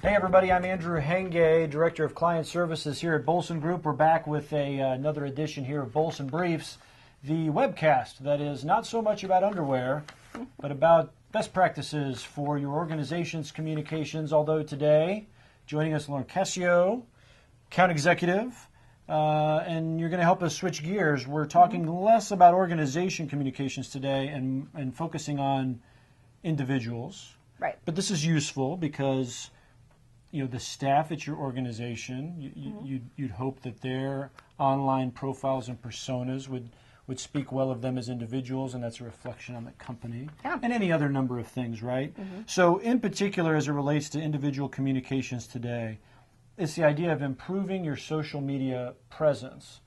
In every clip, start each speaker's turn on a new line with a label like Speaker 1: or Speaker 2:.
Speaker 1: Hey everybody, I'm Andrew Henge, Director of Client Services here at Bohlsen Group. We're back with another edition here of Bohlsen Briefs, the webcast that is not so much about underwear, but about best practices for your organization's communications. Although today, joining us, Lauren Cassio, Account Executive, and you're going to help us switch gears. We're talking less about organization communications today and focusing on individuals.
Speaker 2: Right.
Speaker 1: But this is useful because the staff at your organization, you'd hope that their online profiles and personas would speak well of them as individuals, and that's a reflection on the company.
Speaker 2: Yeah.
Speaker 1: And any other number of things, right? So in particular, as it relates to individual communications today, it's the idea of improving your social media presence.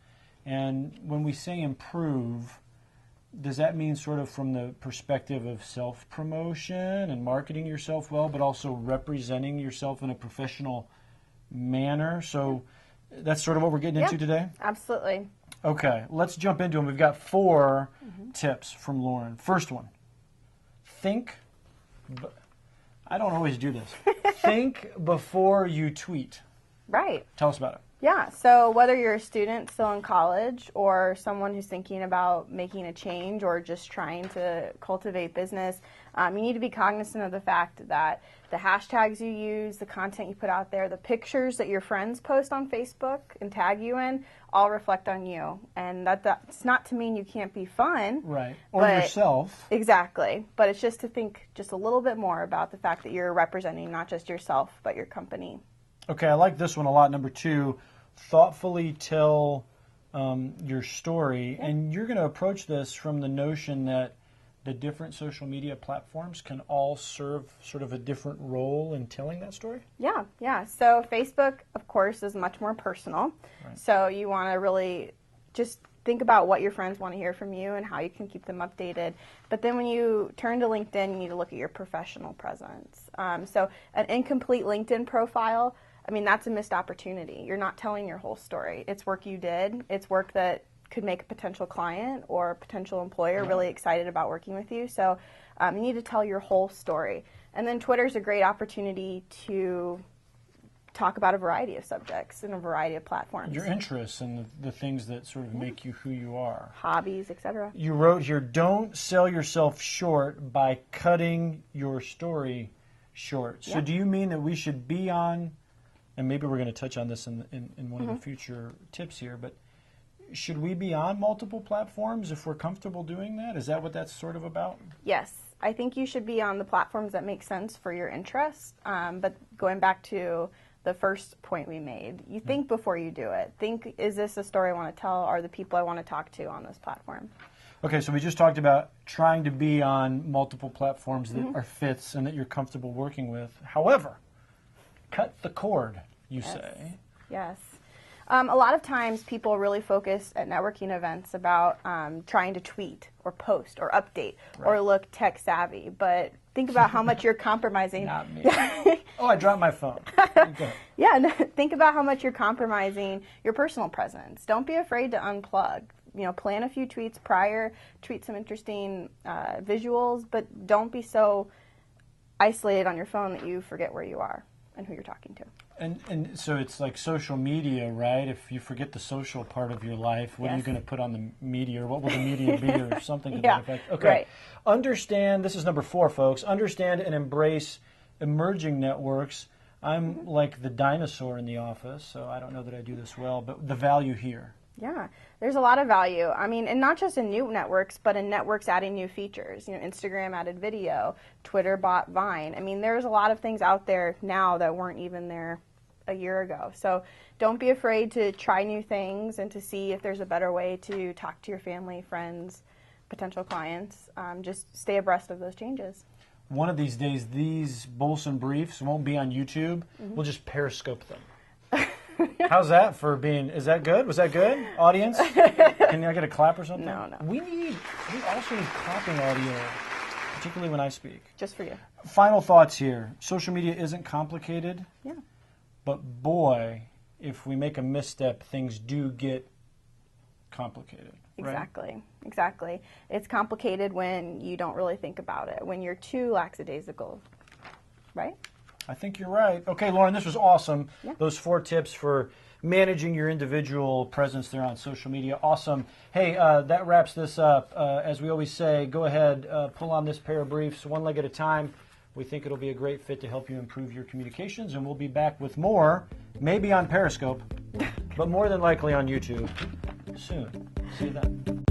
Speaker 1: And when we say improve, does that mean sort of from the perspective of self-promotion and marketing yourself well, but also representing yourself in a professional manner? So that's sort of what we're getting into today?
Speaker 2: Absolutely.
Speaker 1: Okay, let's jump into them. We've got 4 tips from Lauren. First one, I don't always do this. Think before you tweet.
Speaker 2: Right.
Speaker 1: Tell us about it.
Speaker 2: Yeah, so whether you're a student still in college or someone who's thinking about making a change or just trying to cultivate business, you need to be cognizant of the fact that the hashtags you use, the content you put out there, the pictures that your friends post on Facebook and tag you in, all reflect on you. And that's not to mean you can't be fun.
Speaker 1: Right. Or yourself.
Speaker 2: Exactly. But it's just to think just a little bit more about the fact that you're representing not just yourself, but your company.
Speaker 1: Okay, I like this one a lot. Number 2, thoughtfully tell your story. Yeah. And you're going to approach this from the notion that the different social media platforms can all serve sort of a different role in telling that story?
Speaker 2: Yeah. So Facebook, of course, is much more personal. Right. So you want to really just think about what your friends want to hear from you and how you can keep them updated. But then when you turn to LinkedIn, you need to look at your professional presence. So an incomplete LinkedIn profile, that's a missed opportunity. You're not telling your whole story. It's work you did. It's work that could make a potential client or a potential employer really excited about working with you. So you need to tell your whole story. And then Twitter's a great opportunity to talk about a variety of subjects in a variety of platforms.
Speaker 1: Your interests and the things that sort of make you who you are.
Speaker 2: Hobbies, etc.
Speaker 1: You wrote here, don't sell yourself short by cutting your story short. So do you mean that we should be on, and maybe we're going to touch on this in one of the future tips here, but should we be on multiple platforms if we're comfortable doing that? Is that what that's sort of about?
Speaker 2: Yes. I think you should be on the platforms that make sense for your interests. But going back to the first point we made, you think before you do it. Think, is this a story I want to tell? Are the people I want to talk to on this platform? Okay,
Speaker 1: so we just talked about trying to be on multiple platforms that are fits and that you're comfortable working with. However, cut the cord, you say.
Speaker 2: Yes. A lot of times people really focus at networking events about trying to tweet or post or update or look tech savvy, but think about how much you're compromising.
Speaker 1: Not me. Oh, I dropped my phone.
Speaker 2: Yeah, think about how much you're compromising your personal presence. Don't be afraid to unplug. Plan a few tweets prior, tweet some interesting visuals, but don't be so isolated on your phone that you forget where you are and who you're talking to.
Speaker 1: And so it's like social media, right? If you forget the social part of your life, what are you going to put on the media, or what will the media be, or something to that effect? Okay.
Speaker 2: Right.
Speaker 1: Understand, this is number 4, folks. Understand and embrace emerging networks. I'm like the dinosaur in the office, so I don't know that I do this well, but the value here.
Speaker 2: Yeah, there's a lot of value. And not just in new networks, but in networks adding new features. Instagram added video, Twitter bought Vine. There's a lot of things out there now that weren't even there a year ago. So don't be afraid to try new things and to see if there's a better way to talk to your family, friends, potential clients. Just stay abreast of those changes.
Speaker 1: One of these days, these Bohlsen Briefs won't be on YouTube. We'll just Periscope them. How's that for being, is that good? Was that good? Audience? Can I get a clap or something?
Speaker 2: No.
Speaker 1: We also need clapping audio, particularly when I speak.
Speaker 2: Just for you.
Speaker 1: Final thoughts here. Social media isn't complicated.
Speaker 2: Yeah.
Speaker 1: But boy, if we make a misstep, things do get complicated. Right?
Speaker 2: Exactly. It's complicated when you don't really think about it, when you're too lackadaisical, right?
Speaker 1: I think you're right. Okay, Lauren, this was awesome.
Speaker 2: Yeah.
Speaker 1: Those 4 tips for managing your individual presence there on social media. Awesome. Hey, that wraps this up. As we always say, go ahead, pull on this pair of briefs one leg at a time. We think it'll be a great fit to help you improve your communications, and we'll be back with more, maybe on Periscope, but more than likely on YouTube soon. See you then.